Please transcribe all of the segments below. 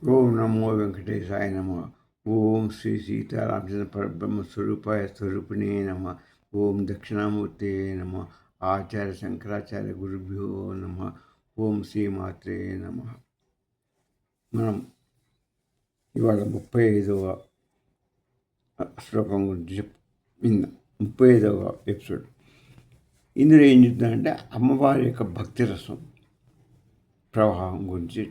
ఓం నమో వెంకటేశాయ నమ. ఓం శ్రీ సీతారామచంద్ర పరబ్రహ్మ స్వరూపిణే నమ. ఓం దక్షిణామూర్తే నమ. ఆచార్య శంకరాచార్య గురుభ్యో నమ. ఓం శ్రీమాత్రే నమ. మనం ఇవాళ 35వ శ్లోకం గురించి విందాం. 35వ ఎపిసోడ్. ఇందులో ఏం చెప్తుందంటే అమ్మవారి యొక్క భక్తి రసం ప్రవాహం గురించి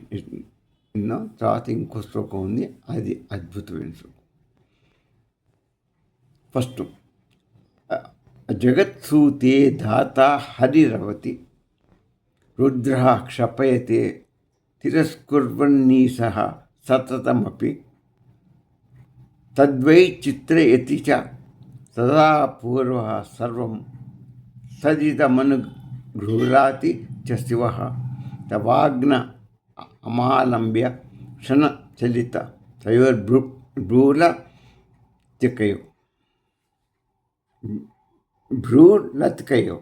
విన్నాం. తర్వాత ఇంకో శ్లోకం ఉంది, అది అద్భుతమైన శ్లోకం. ఫస్ట్, జగత్సూతే దాత హరిరవతి రుద్ర క్షపయతే తిరస్కుర్వన్నీశ సతతమపి తద్వై చిత్రయతి చ సదా పూర్వ సర్వం సదితమనుగృహ్ణాతి చ శివ తవాగ్న అమాలంబ్య క్షణచలిత తయోర్భ్రూలతికయో భ్రూలతికయో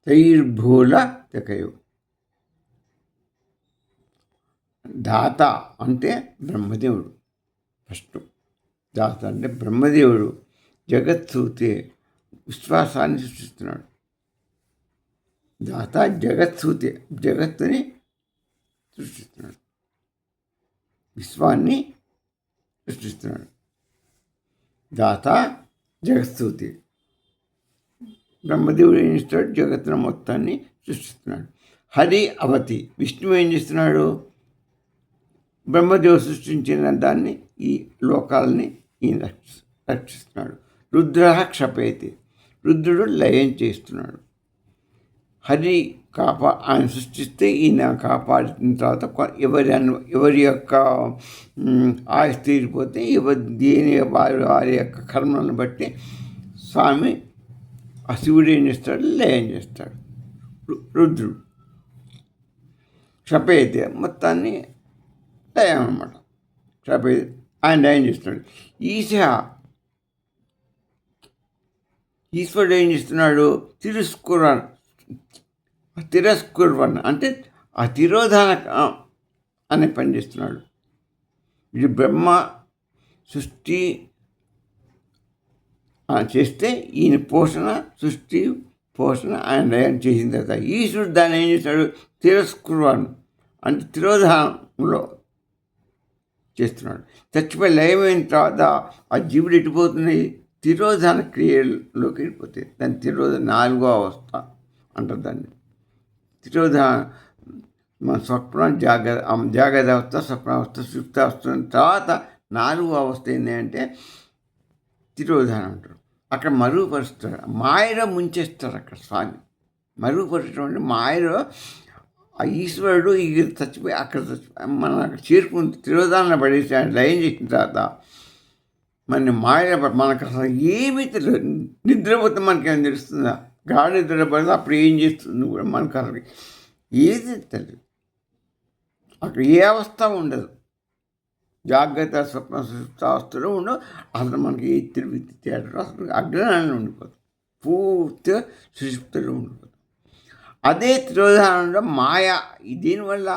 తైర్భూలతికయో. దాత అంటే బ్రహ్మదేవుడు. ఫస్ట్ దాత అంటే బ్రహ్మదేవుడు జగత్సూతే విశ్వాసాన్ని సృష్టిస్తున్నాడు. దాత జగత్సూతే జగత్తుని సృష్టిస్తున్నాడు, విశ్వాన్ని సృష్టిస్తున్నాడు. దాత జగత్సూతి, బ్రహ్మదేవుడు ఏం చేస్తాడు? జగత్తును మొత్తాన్ని సృష్టిస్తున్నాడు. హరి అవతి, విష్ణువు ఏం చేస్తున్నాడు? బ్రహ్మదేవుడు సృష్టించిన దాన్ని, ఈ లోకాలని ఈయన రక్షిస్తున్నాడు. రుద్ర క్షపయతి, రుద్రుడు లయం చేస్తున్నాడు. హరి ఆయన సృష్టిస్తే ఈయన కాపాడిన తర్వాత ఎవరి యొక్క ఆయుష్ తీరిపోతే దేని వారి యొక్క కర్మలను బట్టి స్వామి ఆ శివుడు ఏం చేస్తాడు? లయం చేస్తాడు. రుద్రుడు క్షపయతి, మొత్తాన్ని లయం అన్నమాట. క్షపయతి, ఆయన లయం చేస్తున్నాడు. ఈశ్వరుడు ఏం చేస్తున్నాడు? తిరస్కుర్వన్ అంటే ఆ తిరోధాన అనే పని చేస్తున్నాడు. ఇది బ్రహ్మ సృష్టి చేస్తే ఈయన సృష్టి పోషణ ఆయన లయం చేసిన తర్వాత ఈశ్వరుడు దాన్ని ఏం చేస్తాడు? తిరస్కుర్వన్ అంటే తిరోధానంలో చేస్తున్నాడు. చచ్చిపోయి లయమైన తర్వాత ఆ జీవుడు ఎట్టిపోతున్నాయి? తిరోధాన క్రియలోకి వెళ్ళిపోతాయి. దాన్ని తిరోధన 4వ అవస్థ అంటారు. దాన్ని తిరోధాన మన జాగ్రత్త అవస్థ, స్వప్నావస్థ, సుప్తావస్థ తర్వాత 4వ అవస్థ ఏంటి అంటే తిరోధానం అంటారు. అక్కడ మరుగుపరుస్తాడు, మాయలో ముంచేస్తాడు. అక్కడ స్వామి మరుగుపరచడం అంటే మాయలో ఆ ఈశ్వరుడు చచ్చిపోయి మనం అక్కడ చేరుకుని తిరోధాన పడేసి ఆయన లయం చేసిన తర్వాత మన మాయ మనకు అసలు ఏమీ తెలియదు. నిద్రపోతే మనకేం తెలుస్తుందా? గాఢ నిద్రపోతే అప్పుడు ఏం చేస్తుంది కూడా మనకు అసలు ఏది తెలియదు. అక్కడ ఏ అవస్థ ఉండదు, జాగ్రత్త స్వప్న సుషుప్తావస్థలో ఉండవు. అసలు మనకి ఏ తిరిగి తేడా అసలు అజ్ఞానంలో ఉండిపోతుంది, పూర్తిగా సుషుప్తిలో ఉండిపోతుంది. అదే తిరోధానంలో మాయ, దీనివల్ల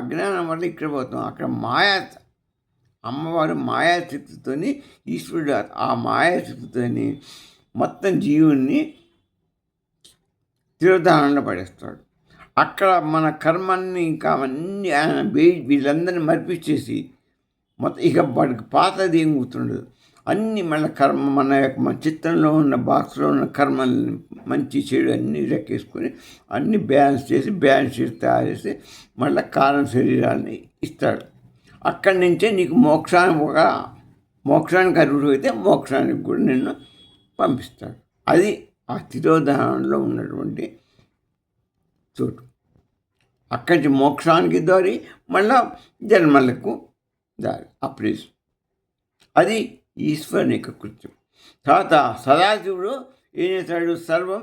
అజ్ఞానం వల్ల ఇక్కడ పోతాం. అక్కడ మాయ, అమ్మవారు మాయాశక్తితోని, ఈశ్వరుడు ఆ మాయాశక్తితోని మొత్తం జీవుణ్ణి తిరోధానంలో పడేస్తాడు. అక్కడ మన కర్మల్ని ఇంకా అవన్నీ ఆయన వీళ్ళందరినీ మర్పించేసి మొత్తం ఇక వాడికి పాతది ఏం గుర్తుండదు. అన్నీ మళ్ళీ మన చిత్తంలో ఉన్న బాక్స్లో ఉన్న కర్మల్ని మంచి చెడు అన్నీ రెక్కేసుకొని అన్నీ బ్యాలెన్స్ చేసి తయారు చేసి మళ్ళీ కారణ శరీరాన్ని ఇస్తాడు. అక్కడి నుంచే నీకు మోక్షానికి అర్హుడు అయితే మోక్షానికి కూడా నిన్ను పంపిస్తాడు. అది ఆ తిరోధానంలో ఉన్నటువంటి చోటు. అక్కడి నుంచి మోక్షానికి దారి, మళ్ళా జన్మలకు దారి, అప్రేస్. అది ఈశ్వరుని యొక్క కృత్యం. తర్వాత సదాశివుడు ఏం చేశాడు? సర్వం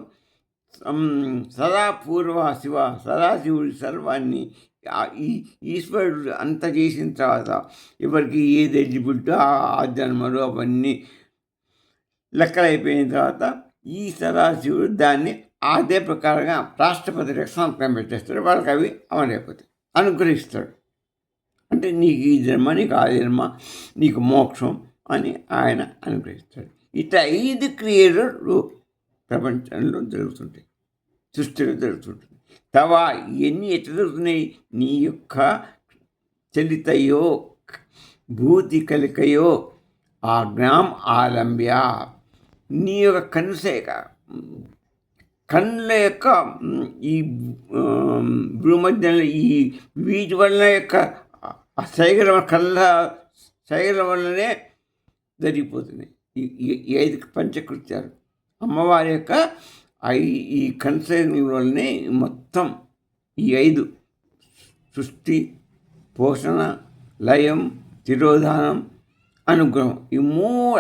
సదాపూర్వ శివ, సదాశివుడి సర్వాన్ని ఈ ఈశ్వరుడు అంత చేసిన తర్వాత ఎవరికి ఏది ఎలిజిబిలిటీ ఆ జన్మలు అవన్నీ లెక్కలైపోయిన తర్వాత ఈ సదాశివుడు దాన్ని అదే ప్రకారంగా రాష్ట్రపతికి సంతకం పెట్టేస్తారు. వాళ్ళకి అవి అమలైపోతాయి. అనుగ్రహిస్తాడు. అంటే నీకు ఈ జన్మ, నీకు ఆ జన్మ, నీకు మోక్షం అని ఆయన అనుగ్రహిస్తాడు. ఇట్లా 5 క్రియలు ప్రపంచంలో జరుగుతుంటాయి, సృష్టిలో జరుగుతుంటుంది. తవా ఇవన్నీ ఎట్లా జరుగుతున్నాయి? నీ యొక్క చలితయో భూతి కలికయో ఆజ్ఞాం ఆలంబ్య. నీ యొక్క కన్నుల యొక్క ఈ భూమధ్యంలో ఈ వీటి వలన యొక్క కళ్ళ సైగల వల్లనే జరిగిపోతుంది ఈ 5 పంచకృత్యాలు. అమ్మవారి యొక్క ఈ కన్సైగల వల్లనే మొత్తం ఈ 5 సృష్టి, పోషణ, లయం, తిరోధానం, అనుగ్రహం, ఈ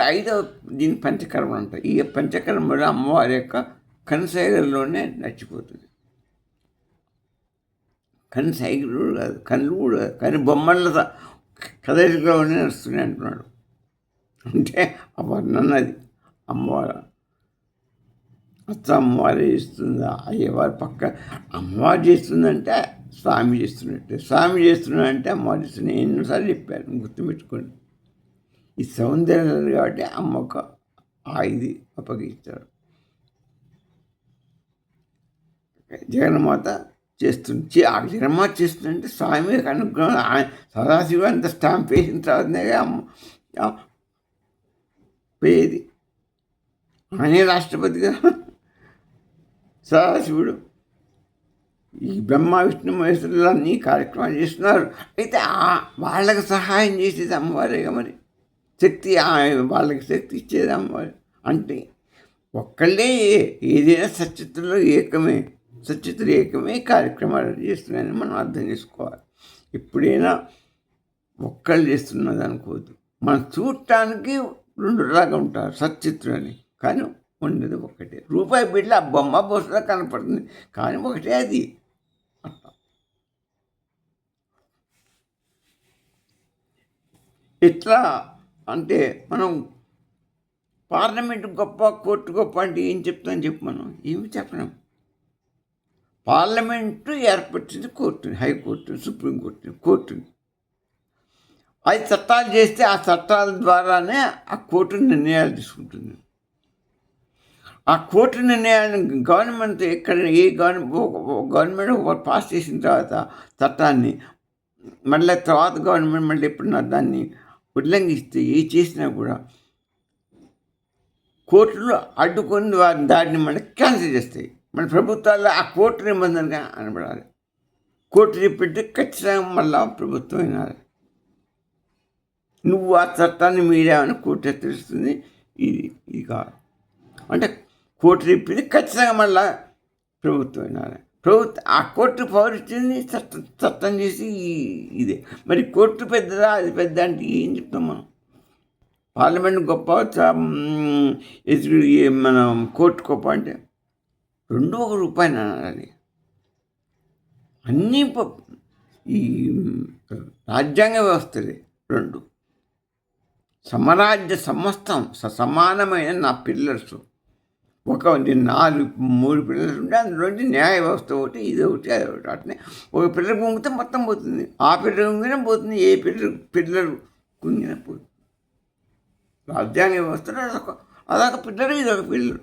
5 దీని పంచకర్మలు అంటాయి. ఈ పంచకర్మలు అమ్మవారి యొక్క కన్సైగల్లోనే నచ్చిపోతుంది. కన్సైగలు కాదు, కళ్ళు కూడా కాదు, కానీ బొమ్మల కదలికలోనే నడుస్తున్నాయి అంటున్నాడు. అంటే ఆ వర్ణన అది. అమ్మవారు అమ్మవారు చేస్తుందా, అయ్యవారు పక్క అమ్మవారు చేస్తుందంటే స్వామి చేస్తున్నట్టే, స్వామి చేస్తున్నాడంటే అమ్మవారు చేస్తున్నా. ఎన్నోసార్లు చెప్పాను, గుర్తుపెట్టుకోండి. ఈ సౌందర్యం కాబట్టి అమ్మకు ఇది అప్పగిస్తాడు. జగన్మాత చేస్తుంది. ఆ జగన్మాత చేస్తుందంటే స్వామి అనుగ్రహం. సదాశివ అంత స్టాంప్ వేసిన తర్వాతనే పోయేది. ఆయనే రాష్ట్రపతిగా సదాశివుడు. ఈ బ్రహ్మ విష్ణు మహేశ్వరులు అన్నీ కార్యక్రమాలు చేస్తున్నారు. అయితే వాళ్ళకి సహాయం చేసేది అమ్మవారేగా. మరి శక్తి, వాళ్ళకి శక్తి ఇచ్చేది అమ్మవారు. అంటే ఒక్కళ్ళే ఏదైనా సచిత్తులు ఏకమే కార్యక్రమాలు చేస్తున్నాయని మనం అర్థం చేసుకోవాలి. ఎప్పుడైనా ఒక్కళ్ళు చేస్తున్నది అనుకోవద్దు. మనం చూడటానికి 2 లాగా ఉంటారు సచిత్రులని, కానీ ఉండేది ఒకటే. రూపాయి బిడ్డలు ఆ బొమ్మ బొసలా కనపడుతుంది, కానీ ఒకటే అది. ఎట్లా అంటే మనం పార్లమెంటు గొప్ప, కోర్టు గొప్ప అంటే ఏం చెప్తామని చెప్పి మనం ఏమి చెప్పలేం. పార్లమెంటు ఏర్పరిచింది కోర్టుని, హైకోర్టుని, కోర్టుని. అది చట్టాలు చేస్తే ఆ చట్టాల ద్వారానే ఆ కోర్టు నిర్ణయాలు తీసుకుంటుంది. ఆ కోర్టు నిర్ణయాన్ని గవర్నమెంట్ గవర్నమెంట్ పాస్ చేసిన తర్వాత చట్టాన్ని మళ్ళీ తర్వాత గవర్నమెంట్ మళ్ళీ ఎప్పుడన్నా దాన్ని ఉల్లంఘిస్తే ఏ చేసినా కూడా కోర్టులు అడ్డుకొని దాన్ని మళ్ళీ క్యాన్సిల్ చేస్తాయి. మన ప్రభుత్వాల్లో ఆ కోర్టు నిబంధనగా అనబడాలి. కోర్టు చెప్పింటే ఖచ్చితంగా మళ్ళా ప్రభుత్వం వినాలి. నువ్వు ఆ చట్టాన్ని మీరావని కోర్టు హెచ్చరిస్తుంది. ఇది కాదు అంటే కోర్టు చెప్పింది ఖచ్చితంగా మళ్ళా ప్రభుత్వం వినాలి. ఆ కోర్టు పౌరిచ్చింది చట్టం చేసి ఇదే. మరి కోర్టు పెద్దదా, అది పెద్ద అంటే ఏం చెప్తాం మనం? పార్లమెంట్ గొప్ప, మనం కోర్టు గొప్ప అంటే 2 రూపాయలు అనాలి. అన్నీ ఈ రాజ్యాంగ వ్యవస్థలే 2. సమరాజ్య సమస్తం సమానమైన నా పిల్లర్స్. 3 పిల్లర్స్ ఉంటే అందులోంచి న్యాయ వ్యవస్థ ఒకటి, ఇది ఒకటి, అది ఒకటి. అట్నే ఒక పిల్లర్ కుంగితే మొత్తం పోతుంది, ఆ పిల్లర్ కుంగినా పోతుంది, ఏ పిల్లర్ కుంగినా పోతుంది. రాజ్యాంగ వ్యవస్థలో అదొక పిల్లర్, ఇదొక పిల్లర్.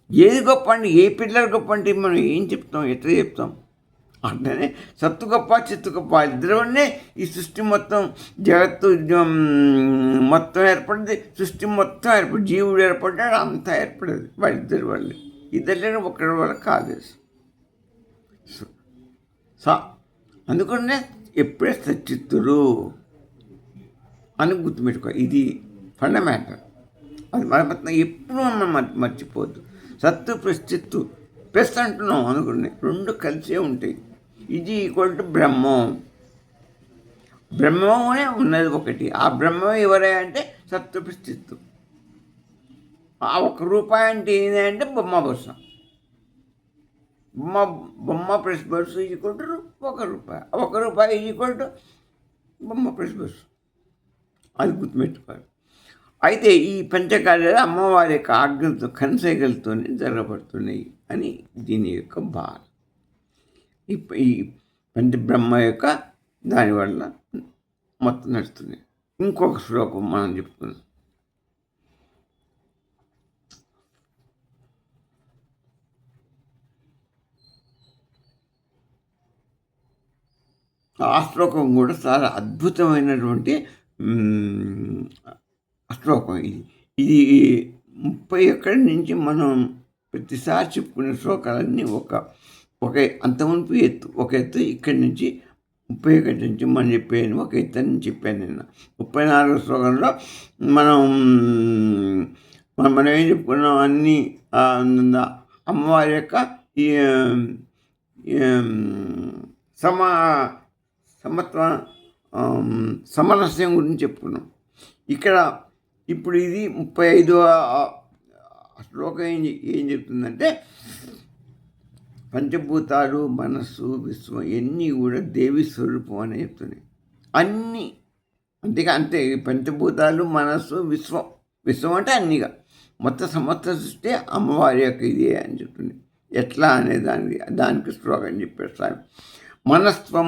ఏది గొప్ప అంటే, ఏ పిల్లర్ గొప్ప అంటే మనం ఏం చెప్తాం, ఎట్లా చెప్తాం? అట్లనే సత్తు గొప్ప, చిత్తు గొప్ప, ఇద్దరునే ఈ సృష్టి మొత్తం, జగత్తు మొత్తం ఏర్పడింది. సృష్టి మొత్తం ఏర్పడి జీవుడు ఏర్పడ్డాడు, అంతా ఏర్పడేది వాళ్ళిద్దరి వల్ల. ఇద్దరు ఒకరి వల్ల కాదు. అందుకనే ఎప్పుడే సచిత్తులు అని గుర్తుపెట్టుకో. ఇది ఫండమెంటల్. అది మన ఎప్పుడు మనం మర్చిపోవద్దు. సత్తు ప్లస్ చిత్తు ప్లస్ అంటున్నాం అనుకుని 2 కలిసే ఉంటాయి. ఇది ఈక్వల్ టు బ్రహ్మం. బ్రహ్మమే ఉన్నది ఒకటి. ఆ బ్రహ్మం ఎవరే అంటే సత్తు ప్లస్ చిత్తు. ఆ 1 రూపాయి అంటే ఏంటంటే బొమ్మ బొస్స. బొమ్మ ప్లస్ బస్సు ఈక్వల్ టు 1 రూపాయి. 1 రూపాయి ఈక్వల్ టు బొమ్మ ప్లస్ బస్సు. అది గుర్తుపెట్టుకోవాలి. అయితే ఈ పంచకార్యాలు అమ్మవారి యొక్క ఆజ్ఞలతో, కన్సైగలతోనే జరగబడుతున్నాయి అని దీని యొక్క భావన. ఈ పంచబ్రహ్మ యొక్క దానివల్ల మొత్తం నడుస్తుంది. ఇంకొక శ్లోకం మనం చెప్పుకున్నాం. ఆ శ్లోకం కూడా చాలా అద్భుతమైనటువంటి శ్లోకం. ఇది 31 నుంచి మనం ప్రతిసారి చెప్పుకునే శ్లోకాలన్నీ ఒక అంతమునుపు ఎత్తు, ఒక ఎత్తు. ఇక్కడి నుంచి 31 నుంచి మనం చెప్పాను, ఒక ఎత్తు అని చెప్పాను నిన్న. 34 శ్లోకంలో మనం మనం ఏం చెప్పుకున్నాం, అన్నీ అమ్మవారి యొక్క ఈ సమరస్యం గురించి చెప్పుకున్నాం. ఇక్కడ ఇప్పుడు ఇది 35వ శ్లోకం ఏం చెప్తుందంటే, పంచభూతాలు, మనస్సు, విశ్వం ఇవన్నీ కూడా దేవి స్వరూపం అని చెప్తున్నాయి. అన్నీ అంతే. పంచభూతాలు, మనస్సు, విశ్వం అంటే అన్నీగా మొత్తం సమస్త సృష్టి అమ్మవారి యొక్క ఇదే అని చెప్తుంది. ఎట్లా అనే దానికి శ్లోకం చెప్పేస్తాను. మనస్త్వం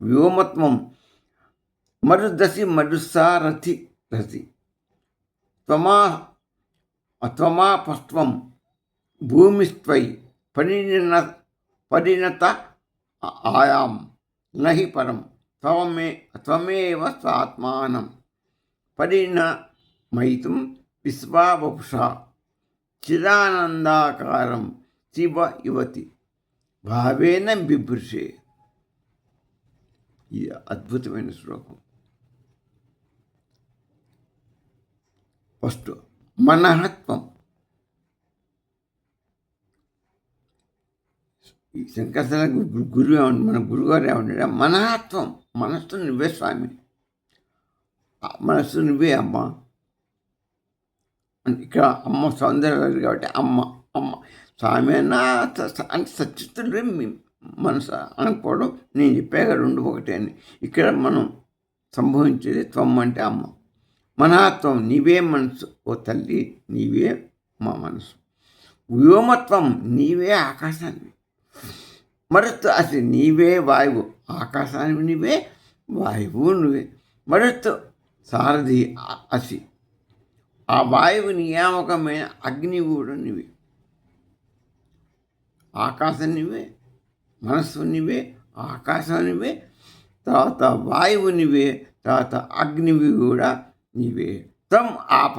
వ్యోమత్వం మరుదసి మరుసారథి రసి త్వమాపస్త్వం భూమిస్త్వై పరిణత ఆయాం నహి పరం త్వమేవ స్వాత్మానం పరిణమయితుం విశ్వావపుషా చిదానందాకారం శివ యువతి భావేన బిభృషే. ఇది అద్భుతమైన శ్లోకం. ఫస్ట్ మనహత్వం. ఈ శంకర గురువు మన గురుగారు ఏమన్నాడు, మనహత్వం, మనస్సు నువ్వే స్వామి, మనస్సు నువ్వే అమ్మ. ఇక్కడ అమ్మ సౌందర్య కాబట్టి అమ్మ స్వామి అన్నా అంటే సచిత్తుడే మనసు అనుకోవడం. నేను చెప్పాక 2 ఒకటే అని. ఇక్కడ మనం సంభవించేది త్వం అంటే అమ్మ. మనహత్వం, నీవే మనసు ఓ తల్లి, నీవే మా మనసు. వ్యోమత్వం, నీవే ఆకాశాన్ని. మరుత్తు అసి, నీవే వాయువు, ఆకాశాన్ని నీవే, వాయువు నువ్వే. మరుత్తు సారథి అసి, ఆ వాయువు నియామకమైన అగ్ని కూడా నువ్వే. ఆకాశం నువ్వే, మనస్సు నువ్వే, ఆకాశం నువ్వే, తర్వాత వాయువు నువ్వే, తర్వాత అగ్నివి కూడా నీవే. తం ఆప,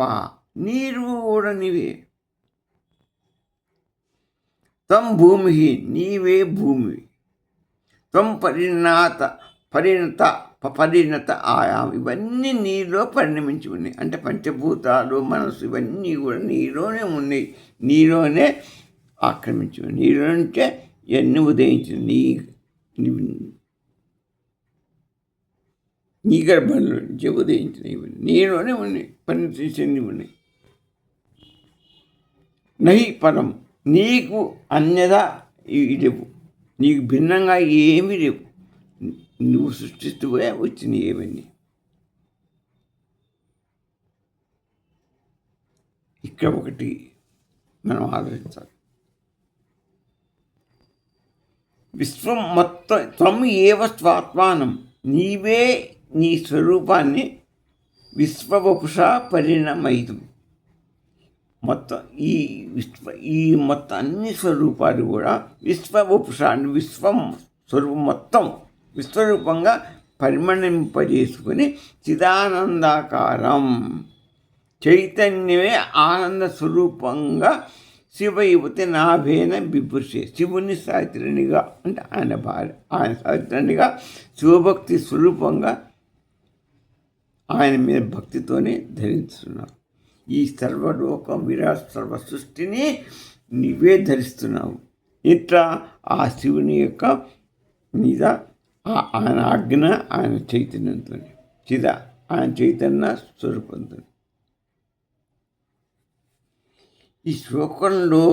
నీరు కూడా నీవే. తం భూమి, నీవే భూమి. త్వం పరిణత ఆయాం, ఇవన్నీ నీలో పరిణమించి ఉన్నాయి. అంటే పంచభూతాలు, మనసు ఇవన్నీ కూడా నీలోనే ఉన్నాయి, నీలోనే ఆక్రమించి ఉన్నాయి. నీలో నుంచే ఇవన్నీ ఉదయించింది. నీ గర్భంలో నుంచి ఉదయించినవి నీలోనే ఉన్నాయి, పరిణించినవి ఉన్నాయి. నహి పరం, నీకు అన్యదా లేవు, నీకు భిన్నంగా ఏమీ లేవు. నువ్వు సృష్టిస్తూ వచ్చినాయి ఏమన్నీ. ఇక్కడ ఒకటి మనం ఆలోచించాలి. విశ్వం మొత్తం త్వం ఏవ స్వాత్మానం, నీవే నీ స్వరూపాన్ని విశ్వవపుష పరిణమయితం. మొత్తం ఈ మొత్తం అన్ని స్వరూపాలు కూడా విశ్వవపుష, విశ్వం స్వరూపం మొత్తం విశ్వరూపంగా పరిమళింపజేసుకుని చిదానందాకారం చైతన్యమే ఆనంద స్వరూపంగా శివయువతి నాభేన బిభృషే. శివుని సావిత్రినిగా అంటే ఆయన భార్య, ఆయన సావిత్రినిగా శివభక్తి స్వరూపంగా ఆయన మీద భక్తితోనే ధరిస్తున్నారు. ఈ సర్వలోకం విరాట్ సర్వ సృష్టిని నీవే ధరిస్తున్నావు. ఇట్లా ఆ శివుని యొక్క మీద ఆయన ఆజ్ఞ, ఆయన చైతన్యంతో, ఆయన చైతన్య స్వరూపంతో. ఈ శ్లోకంలో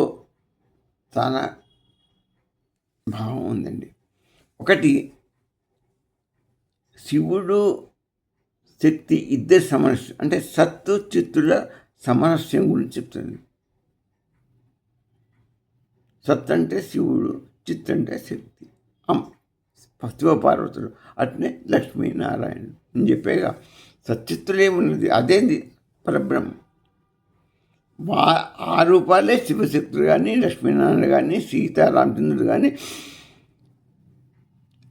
చాలా భావం ఉందండి. ఒకటి, శివుడు శక్తి ఇద్దరు సమరస్యం, అంటే సత్తు చిత్తుల సమరస్యం గురించి చెప్తుంది. సత్ అంటే శివుడు, చిత్ అంటే శక్తి. శివపార్వతులు అట్నే లక్ష్మీనారాయణుడు అని చెప్పేగా సచ్చిత్తులేమున్నది అదేంది పరబ్రహ్మ. ఆ రూపాలే శివశక్తులు కానీ, లక్ష్మీనారాయణ కానీ, సీతారామచంద్రుడు కానీ,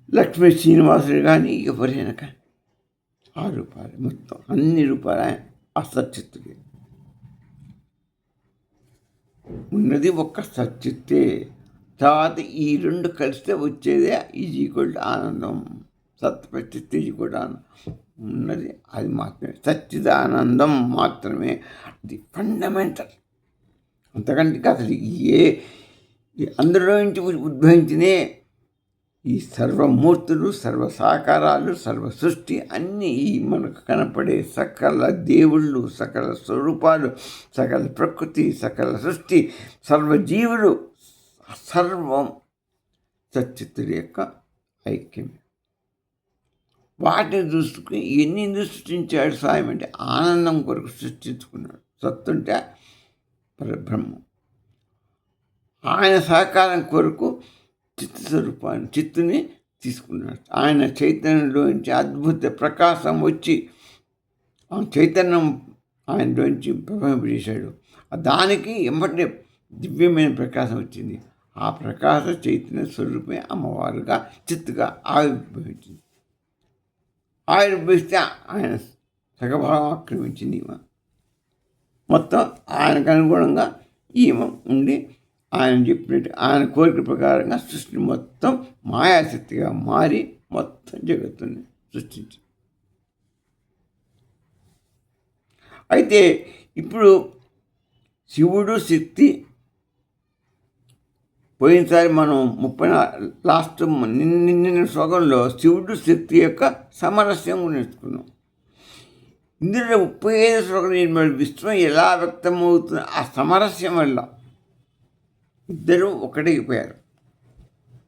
లక్ష్మీ శ్రీనివాసుడు కానీ, ఎవరైనా కానీ ఆ రూపాలు మొత్తం అన్ని రూపాలు ఆ సచ్చిత్తులే. ఉన్నది ఒక్క సచ్చిత్తే. తర్వాత ఈ రెండు కలిస్తే వచ్చేదే ఈజ్ ఈక్వల్ టు ఆనందం. సత్ప్రచిత్ ఈజ్ ఈక్వల్ టు ఆనందం. ఉన్నది అది మాత్రమే, సచ్చిదానందం మాత్రమే. అది ఫండమెంటల్. అంతకంటే అసలు అందులో నుంచి ఉద్భవించినే ఈ సర్వమూర్తులు, సర్వ సాకారాలు, సర్వ సృష్టి అన్నీ ఈ మనకు కనపడే సకల దేవుళ్ళు, సకల స్వరూపాలు, సకల ప్రకృతి, సకల సృష్టి, సర్వజీవులు, సర్వం సచ్చిత్తుడి యొక్క ఐక్యమే. వాటిని దృష్టికి ఎన్ని సృష్టించాడు స్వామి అంటే ఆనందం కొరకు సృష్టించుకున్నాడు. సత్తుంటే పరబ్రహ్మం. ఆయన సహకారం కొరకు చిత్తస్వరూపాన్ని చిత్తుని తీసుకున్నాడు. ఆయన చైతన్యంలోంచి అద్భుత ప్రకాశం వచ్చి ఆ చైతన్యం ఆయనలోంచి ప్రవహింపజేశాడు. దానికి ఎమ్మటే దివ్యమైన ప్రకాశం వచ్చింది. ఆ ప్రకాశ చైతన్య స్వరూపమే అమ్మవారుగా చిత్తుగా ఆవిర్భవించింది. ఆవిర్భవిస్తే ఆయన సగభాగం ఆక్రమించింది. ఈమె మొత్తం ఆయనకు అనుగుణంగా ఈమె ఉండి ఆయన చెప్పినట్టు ఆయన కోరిక ప్రకారంగా సృష్టిని మొత్తం మాయాశక్తిగా మారి మొత్తం జగత్తుని సృష్టించింది. అయితే ఇప్పుడు శివుడు శక్తి పోయినసారి మనం లాస్ట్ నిన్న శ్లోకంలో శివుడు శక్తి యొక్క సమరస్యం నేర్చుకున్నాం. ఇందులో 35 శ్లోకం విశ్వం ఎలా వ్యక్తమవుతుంది ఆ సమరస్యం వల్ల ఇద్దరు ఒకటైపోయారు,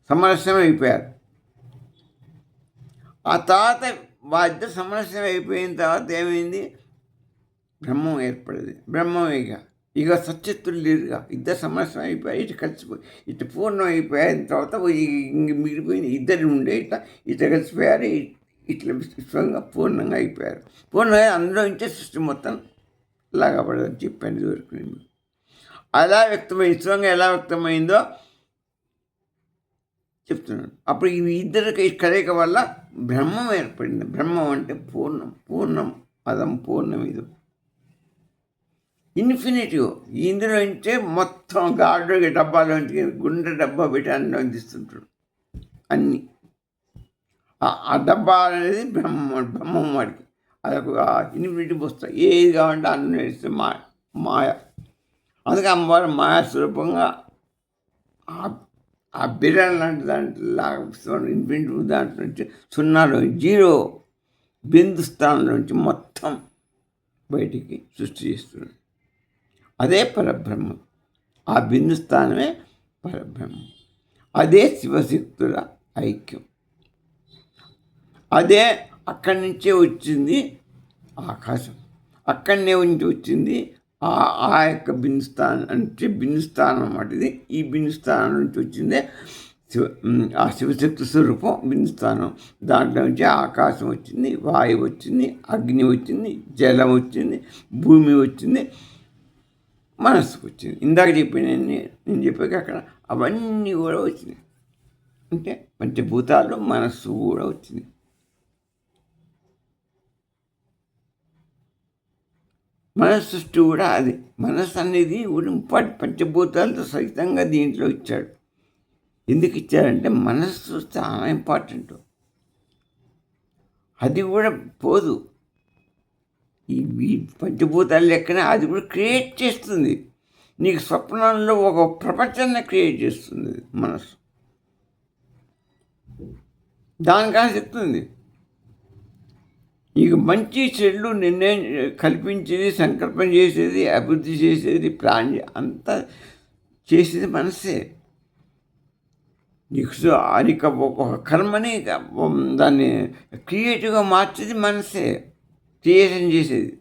సమరస్యం అయిపోయారు. ఆ తర్వాత వాళ్ళిద్దరు సమరస్యం అయిపోయిన తర్వాత ఏమైంది? బ్రహ్మం ఏర్పడేది. బ్రహ్మం ఇక సచ్చిత్తులు లేరుగా, ఇద్దరు సమరస్యం అయిపోయాయి. ఇటు కలిసిపోయి ఇటు పూర్ణం అయిపోయిన తర్వాత మిగిలిపోయింది ఇద్దరు ఉండే ఇట్లా కలిసిపోయారు. ఇట్లా విశ్వంగా పూర్ణంగా అయిపోయారు. పూర్ణంగా అందులో నుంచే సృష్టి మొత్తం లాగా పడదని చెప్పాను దొరికింది. అలా వ్యక్తమైంది, విశ్వంగా ఎలా వ్యక్తమైందో చెప్తున్నాడు. అప్పుడు ఈ ఇద్దరికి కలయిక వల్ల బ్రహ్మం ఏర్పడింది. బ్రహ్మం అంటే పూర్ణం, పూర్ణం పదం పూర్ణం ఇది ఇన్ఫినిటివ్. ఇందులో నుంచే మొత్తం గాడుకి డబ్బాలోంచి గుండె డబ్బా పెట్టి అన్నం అందిస్తుంటాడు. అన్నీ ఆ డబ్బా అనేది బ్రహ్మం వాడికి. అదొక ఇన్ఫినిటివ్ వస్తాయి. ఏది కావాలంటే అన్నం వేస్తే మాయ. అందుకే అమ్మవారు మాయా స్వరూపంగా ఆ బిర్యానీ లాంటి దాంట్లో ఇన్ఫినిటివ్ దాంట్లో నుంచి సున్నాలో జీరో బిందు స్థానంలోంచి మొత్తం బయటికి సృష్టి చేస్తున్నాడు. అదే పరబ్రహ్మం. ఆ బిందు స్థానమే పరబ్రహ్మం. అదే శివశక్తుల ఐక్యం. అదే అక్కడి నుంచే వచ్చింది ఆకాశం. అక్కడనే నుంచి వచ్చింది ఆ యొక్క బిందుస్థానం అంటే బిందుస్థానం అన్నమాట. ఇది ఈ బిందుస్థానం నుంచి వచ్చిందే ఆ శివశక్తి స్వరూపం బిందుస్థానం. దాంట్లో నుంచి ఆకాశం వచ్చింది, వాయువు వచ్చింది, అగ్ని వచ్చింది, జలం వచ్చింది, భూమి వచ్చింది, మనస్సుకు వచ్చింది. ఇందాక నేను చెప్పాక అక్కడ అవన్నీ కూడా వచ్చినాయి. అంటే పంచభూతాలు మనస్సు కూడా వచ్చింది. మనస్సు సృష్టి కూడా అది. మనస్సు అనేది పంచభూతాలతో సహితంగా దీంట్లో ఇచ్చాడు. ఎందుకు ఇచ్చారంటే మనస్సు చాలా ఇంపార్టెంట్. అది కూడా పోదు. ఈ పంచభూతాలు లెక్కనే అది కూడా క్రియేట్ చేస్తుంది. నీకు స్వప్నంలో ఒక ప్రపంచాన్ని క్రియేట్ చేస్తుంది మనస్సు. దానికని చెప్తుంది. నీకు మంచి చెడు నిర్ణయం కల్పించేది, సంకల్పం చేసేది, అభివృద్ధి చేసేది, ప్లాన్ అంతా చేసేది మనసే. నీకు ఒక కర్మని దాన్ని క్రియేటివ్గా మార్చేది మనసే. క్రియేషన్ చేసేది,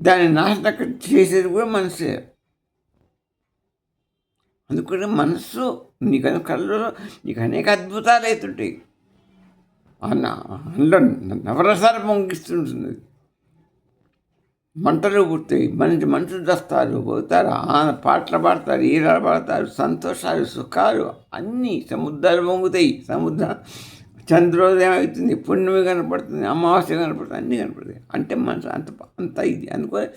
దాన్ని నాశనం చేసేది కూడా మనసే. అందుకని మనస్సు నీకు కళ్ళలో నీకు అనేక అద్భుతాలు అవుతుంటాయి. అందులో నవరసాలు పొంగిస్తుంటుంది. మంటలు పుడతాయి, మనుషులు దస్తారు పోతారు, పాటలు పాడతారు, ఈరాలు పాడతారు, సంతోషాలు సుఖాలు అన్నీ సముద్రాలు పొంగుతాయి. చంద్రోదయం అవుతుంది, పుణ్యమి కనపడుతుంది, అమావాస్య కనపడుతుంది, అన్నీ కనపడతాయి. అంటే మనసు అంత ఇది అనుకోని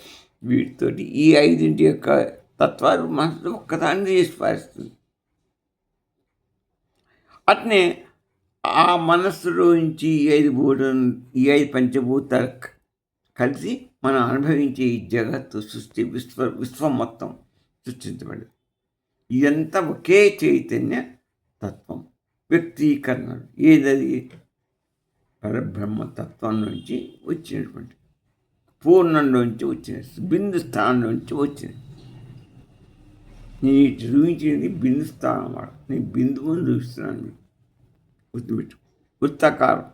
వీటితోటి ఈ 5 యొక్క తత్వాలు మనసులో ఒక్కదాన్ని చేసి పారిస్తుంది. అట్నే ఆ మనస్సులోంచి ఈ 5 పంచభూతాలు కలిసి మనం అనుభవించే ఈ జగత్తు సృష్టి విశ్వం మొత్తం సృష్టించబడింది. ఇదంతా ఒకే చైతన్య తత్వం వ్యక్తీకరణలు. ఏదది? పరబ్రహ్మతత్వం నుంచి వచ్చినటువంటి పూర్ణంలోంచి వచ్చిన బిందు స్థానంలోంచి వచ్చినది. నేను చూపించేది బిందు స్థానం వాడు. నేను బిందువుని చూపిస్తున్నాను. మీకు గుర్తుపెట్టు. వృత్తాకారం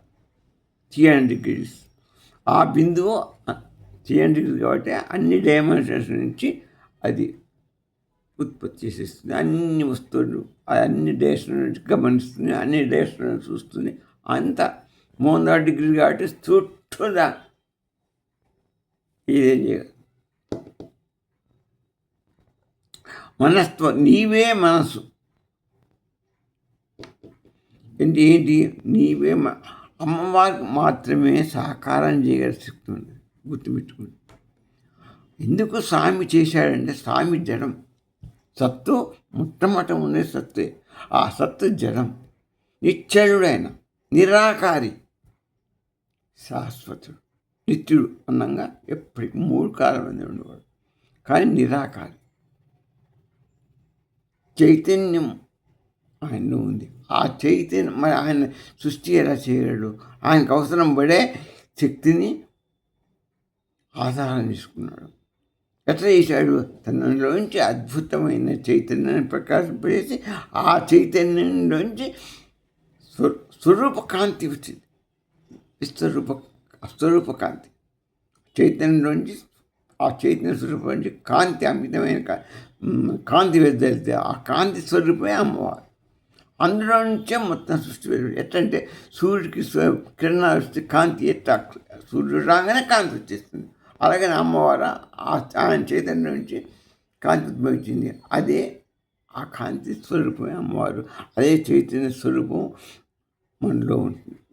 300 degrees. ఆ బిందువు 300 degrees కాబట్టి అన్ని డైమెన్షన్స్ నుంచి అది ఉత్పత్తి చేసేస్తుంది. అన్ని వస్తువులు అన్ని డైరెక్షన్ నుంచి గమనిస్తుంది, అన్ని డైరెక్షన్ చూస్తుంది. అంత 300 degrees కాబట్టి చుట్టూదా ఇదేం చేయదు. మనస్త్వం నీవే మనసు. ఏంటి నీవే అమ్మవారికి మాత్రమే సాకారం చేయగల శక్తి ఉంది. గుర్తుపెట్టుకుని ఎందుకు స్వామి చేశాడంటే స్వామి జడం. సత్తు మొట్టమొదట ఉండే సత్తే. ఆ సత్తు జడం. నిశ్చలుడైన నిరాకారి శాశ్వతుడు నిత్యుడు అన్నంగా ఎప్పటికీ 3 కాలం మంది ఉండేవాడు. కానీ నిరాకారి చైతన్యం ఆయనలో ఉంది. ఆ చైతన్యం మరి ఆయన సృష్టి ఎలా చేయగలడు? ఆయనకు అవసరం పడే శక్తిని ఆధారం తీసుకున్నాడు. ఎట్లా చేశాడు? తనలోంచి అద్భుతమైన చైతన్యాన్ని ప్రకాశింపజేసి ఆ చైతన్యంలోంచి స్వరూప కాంతి వచ్చింది. స్వరూప కాంతి చైతన్యంలోంచి ఆ చైతన్య స్వరూపం నుంచి కాంతి, అమితమైన కాంతి వెదజల్లితే ఆ కాంతి స్వరూపమే అమ్మవారు. అందులో నుంచే మొత్తం సృష్టి వెలువడి. ఎట్లంటే సూర్యుడికి కిరణాలు వస్తే కాంతి ఎట్లా సూర్యుడు రాగానే కాంతి వచ్చేస్తుంది. అలాగే అమ్మవారు ఆయన చైతన్యం నుంచి కాంతి ఉద్భవించింది. అదే ఆ కాంతి స్వరూపమే అమ్మవారు. అదే చైతన్య స్వరూపం మనలో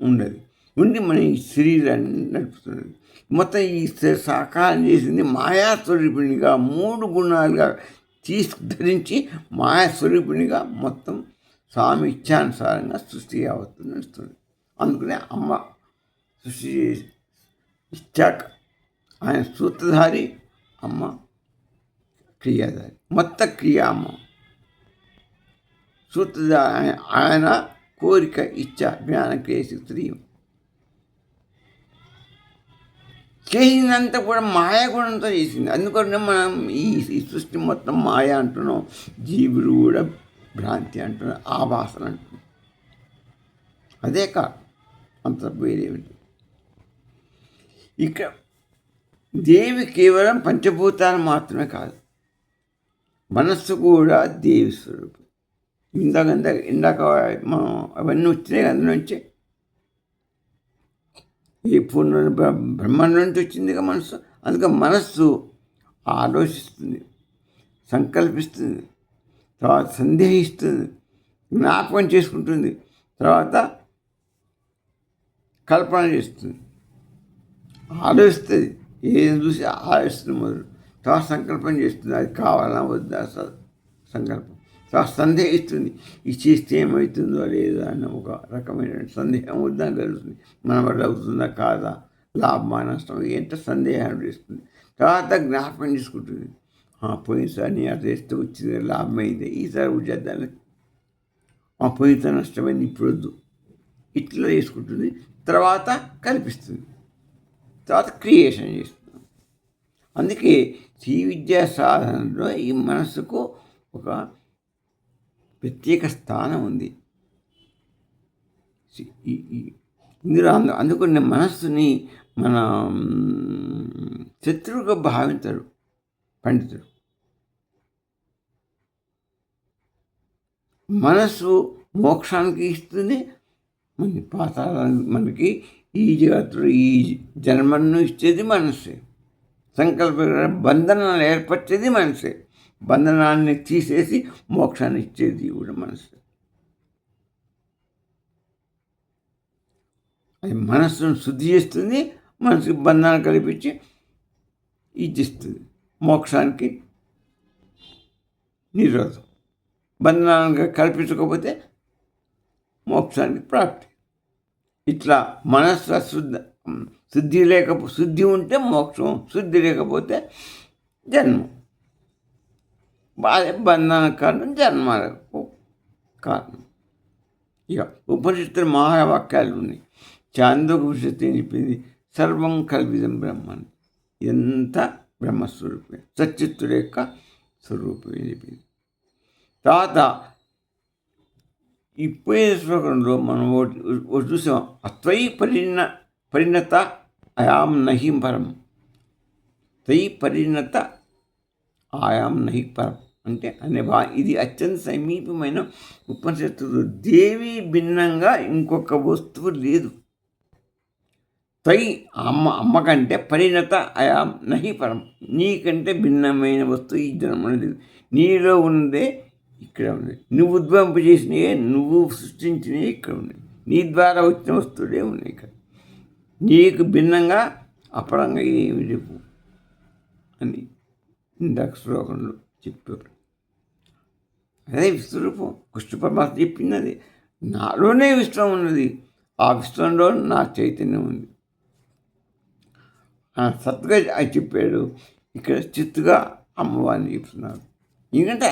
ఉన్నది. ఉండి మన ఈ శరీరాన్ని నడుపుతున్నది. మొత్తం ఈ సాకారం చేసింది మాయాస్వరూపిణిగా 3 గుణాలుగా ధరించి మాయాస్వరూపిణిగా మొత్తం స్వామి ఇచ్చానుసారంగా సృష్టి యావత్తు నడుస్తుంది. అందుకనే అమ్మ సృష్టి ఇచ్చాక ఆయన సూత్రధారి, అమ్మ క్రియాధారి. మొత్తం క్రియ అమ్మ. సూత్రధారి ఆయన కోరిక, ఇచ్చ, జ్ఞాన, క్రియ చేసిందంతా కూడా మాయాగుణంతో చేసింది. అందుకనే మనం ఈ సృష్టి మొత్తం మాయ అంటున్నాం. జీవులు కూడా భ్రాంతి అంటున్నాం, ఆభాసన అంటున్నాం. అదే కాదు, అంత వేరేమిటి. ఇక్కడ దేవి కేవలం పంచభూతాలు మాత్రమే కాదు, మనస్సు కూడా దేవి స్వరూపం. ఇందాక మనం అవన్నీ వచ్చినాయి. అందులోంచి ఈ పూర్ణ బ్రహ్మాండం నుంచి వచ్చిందిగా మనస్సు. అందుకే మనస్సు ఆలోచిస్తుంది, సంకల్పిస్తుంది, తర్వాత సందేహిస్తుంది, జ్ఞాపకం చేసుకుంటుంది, తర్వాత కల్పన చేస్తుంది, ఆలోచిస్తుంది. ఏం చూసి ఆలోచిస్తుంది మొదలు, తర్వాత సంకల్పం చేస్తుంది. అది కావాలా వద్దా సంకల్పం. తర్వాత సందేహిస్తుంది, ఇది చేస్తే ఏమవుతుందో లేదా అన్న ఒక రకమైన సందేహం వద్దా కలుగుతుంది. మన వల్ల అవుతుందా కాదా, లాభమా నష్టం ఏంటో సందేహం చేస్తుంది. తర్వాత జ్ఞాపకం చేసుకుంటుంది. పోయినసారి నీ అట్లా చేస్తే వచ్చింది, లాభమైంది, ఈసారి చేద్దాన్ని, పోయిన నష్టమైంది, ఇప్పుడు వద్దు, ఇట్లా చేసుకుంటుంది. తర్వాత కల్పిస్తుంది, తర్వాత క్రియేషన్ చేస్తుంది. అందుకే శ్రీ విద్యా సాధనలో ఈ మనసుకు ఒక ప్రత్యేక స్థానం ఉంది. ఇందులో అందుకని మనస్సుని మన శత్రువుగా భావించరు పండితుడు. మనస్సు మోక్షానికి ఇస్తుంది, మన పాతాళానికి, మనకి ఈ జగత్తులో ఈ జన్మను ఇచ్చేది మనసే. సంకల్ప బంధనాలు ఏర్పరిచేది మనసే. బంధనాన్ని తీసేసి మోక్షాన్ని ఇచ్చేది కూడా మనసే. అది మనస్సును శుద్ధి చేస్తుంది, మనసుకి బంధాన్ని కల్పించి ఇచ్చిస్తుంది. మోక్షానికి నిరోధం. బంధనాన్ని కల్పించకపోతే మోక్షానికి ప్రాప్తి. ఇట్లా మనస్సు శుద్ధి ఉంటే మోక్షం, శుద్ధి లేకపోతే జన్మం. బంధన కారణం, జన్మలకు కారణం. ఇక ఉపనిషత్తులు మహావాక్యాలు ఉన్నాయి. చాందోపనిషత్తు ఏం చెప్పింది? సర్వం కల్విదం బ్రహ్మని. ఎంత బ్రహ్మస్వరూపమే, సచ్చిత్తుడు యొక్క స్వరూపం అని చెప్పింది. తర్వాత ఈ పోయిన శ్లోకంలో మనం ఒకటి చూసాం. త్వయి పరిణత అయాం నహి పరం. త్వయి పరిణత ఆయాం నహి పరం అంటే ఇది అత్యంత సమీపమైన ఉపనిషత్తులు. దేవి భిన్నంగా ఇంకొక వస్తువు లేదు. త్వయి అమ్మ కంటే పరిణత అయాం నహి పరం. నీకంటే భిన్నమైన వస్తువు ఈ జన్మలో లేదు. నీలో ఉన్నదే ఇక్కడ ఉంది. నువ్వు ఉద్భవింపజేసినవే, నువ్వు సృష్టించినవి ఇక్కడ ఉన్నాయి. నీ ద్వారా వచ్చిన వస్తువులే ఉన్నాయి ఇక్కడ. నీకు భిన్నంగా అపరంగా ఏమి లేవు అని ఇందాక శ్లోకంలో చెప్పారు. అదే విశ్వరూపం. కృష్ణ పరమాత్మ చెప్పింది అది. నాలోనే విశ్వం ఉన్నది, ఆ విశ్వంలో నా చైతన్యం ఉంది. సత్తుగా చెప్పాడు. ఇక్కడ చిత్తుగా అమ్మవారిని చెప్తున్నారు. ఎందుకంటే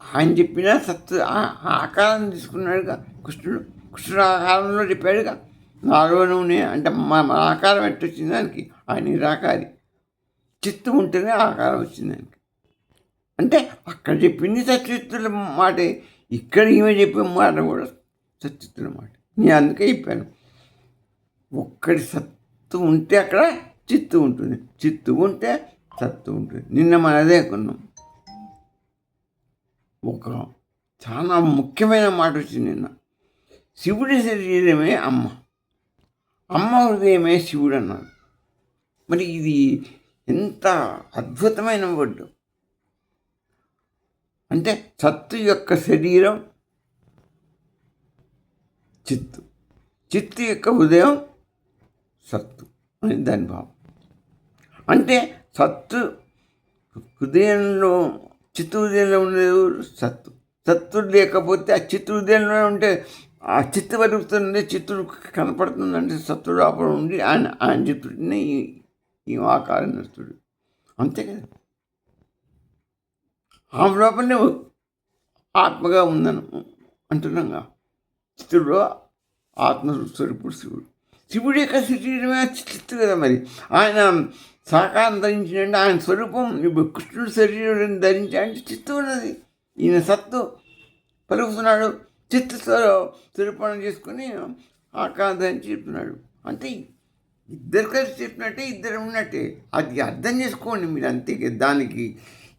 ఆయన చెప్పిన సత్తు ఆకారం తీసుకున్నాడుగా కృష్ణుడు ఆకారంలో చెప్పాడుగా. నాలోనే అంటే మన ఆకారం ఎట్టొచ్చింది దానికి? ఆయన నిరాకారి. చిత్తు ఉంటేనే ఆకారం వచ్చింది దానికి. అంటే అక్కడ చెప్పింది సచిత్తుల మాటే, ఇక్కడ ఈమె చెప్పిన మాట కూడా సచిత్తుల మాట. నేను అందుకే చెప్పాను, ఒక్కడి సత్తు ఉంటే అక్కడ చిత్తు ఉంటుంది, చిత్తు ఉంటే సత్తు ఉంటుంది. నిన్న మన అదే కొన్నాం. ఒక చాలా ముఖ్యమైన మాట వచ్చింది నిన్న. శివుడి శరీరమే అమ్మ, అమ్మ హృదయమే శివుడు అన్నారు. మరి ఇది ఎంత అద్భుతమైన వర్డ్. అంటే సత్తు యొక్క శరీరం చిత్తు, చిత్తు యొక్క హృదయం సత్తు అని దాని భావం. అంటే సత్తు హృదయంలో, చిత్తు హృదయంలో ఉండేది సత్తు. సత్తు లేకపోతే ఆ చిత్తు హృదయంలో ఉంటే ఆ చిత్తు వరుగుతుంది, చిత్తుడు కనపడుతుందంటే సత్తు లోపల ఉండి ఆయన చిత్తుడిని ఈ ఆకారస్తుడు. అంతే కదా. ఆమె లోపలనే ఆత్మగా ఉందని అంటున్నాగా. చిత్తుడు ఆత్మస్వరూపుడు శివుడు. శివుడి యొక్క శరీరమే చిత్తు కదా. మరి ఆయన సాకారం ధరించినంటే ఆయన స్వరూపం కృష్ణుడు శరీరం ధరించాడంటే చిత్తు ఉన్నది. ఈయన సత్తు పలుకుతున్నాడు, చిత్తు స్వరూపం చేసుకుని ఆకారం ధరించి చెప్తున్నాడు. అంటే ఇద్దరు కలిసి చెప్పినట్టే, ఇద్దరు ఉన్నట్టే. అది అర్థం చేసుకోండి మీరు. అంతే. దానికి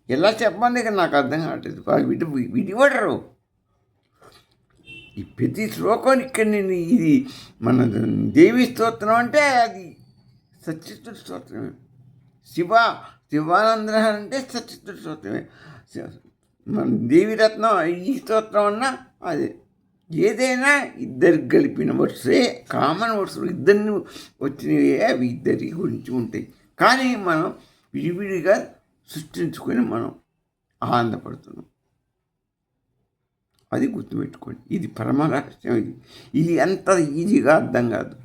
ఎలా చెప్పాలి కదా నాకు అర్థం కావట్లేదు. వాళ్ళు విడిపడరు. ఈ ప్రతి శ్లోకం ఇక్కడ నేను ఇది మన దేవి స్తోత్రం అంటే అది సచిత్తుడి స్తోత్రమే. శివానంద అంటే సచిత్తుడి స్తోత్రమే. మన దేవిరత్నం ఈ స్తోత్రం అన్నా అదే. ఏదైనా ఇద్దరికి కలిపిన వర్డ్సే, కామన్ వర్డ్స్. ఇద్దరిని వచ్చినవే అవి ఇద్దరి గురించి ఉంటాయి. కానీ మనం విడివిడిగా సృష్టించుకొని మనం ఆనందపడుతున్నాం. అది గుర్తుపెట్టుకోండి. ఇది పరమ రహస్యం. ఇది అంత ఈజీగా అర్థం కాదు.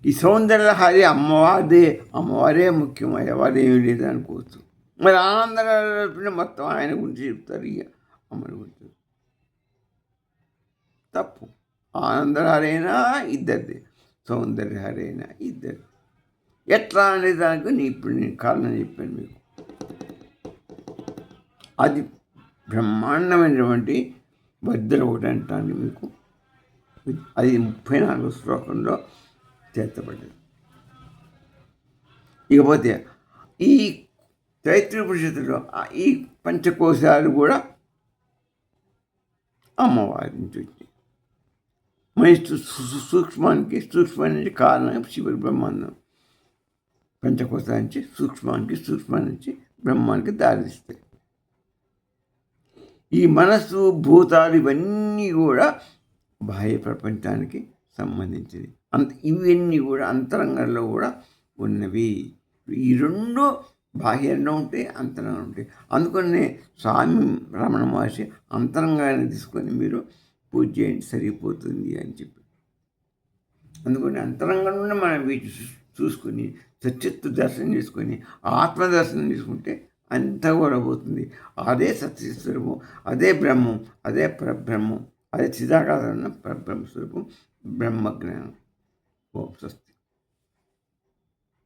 ఈ సౌందర్యహారి అమ్మవారే ముఖ్యం, ఎవరేమీ లేదు అనుకోవచ్చు. మరి ఆనందం మొత్తం ఆయన గురించి చెప్తారు, ఇక అమ్మని గురించి. తప్పు. ఆనందహారైనా ఇద్దరిది, సౌందర్యహారైనా ఇద్దరు. ఎట్లా అనే దానికి ఇప్పుడు నేను కారణం చెప్పాను మీకు. అది బ్రహ్మాండమైనటువంటి బద్దలు ఒకటి అంటాను మీకు. అది 34వ శ్లోకంలో చేర్చబడ్డది. ఇకపోతే ఈ తైత్రీయ ఉపనిషత్తులో ఈ పంచకోశాలు కూడా అమ్మవారి నుంచి వచ్చింది. మరి సూక్ష్మానికి సూక్ష్మానికి కారణం శివుడు బ్రహ్మాండం. పంచకోశ నుంచి సూక్ష్మం నుంచి బ్రహ్మానికి దారిస్తాయి. ఈ మనస్సు భూతాలు ఇవన్నీ కూడా బాహ్య ప్రపంచానికి సంబంధించినవి. ఇవన్నీ కూడా అంతరంగంలో కూడా ఉన్నవి. ఈ రెండు బాహ్యంలో ఉంటాయి, అంతరంగంలో ఉంటాయి. అందుకనే స్వామి రమణ మహర్షి అంతరంగాన్ని తీసుకొని మీరు పూజ చేయండి సరిపోతుంది అని చెప్పి. అందుకని అంతరంగంలో మనం వీటి చూసుకొని సచిత్తు దర్శనం చేసుకొని ఆత్మదర్శనం చేసుకుంటే అంతా కూడా పోతుంది. అదే సత్యస్వరూపం, అదే బ్రహ్మం, అదే పరబ్రహ్మం, అదే చిదాకాశం పరబ్రహ్మ స్వరూపం, బ్రహ్మజ్ఞానం. ఓం స్వస్తి.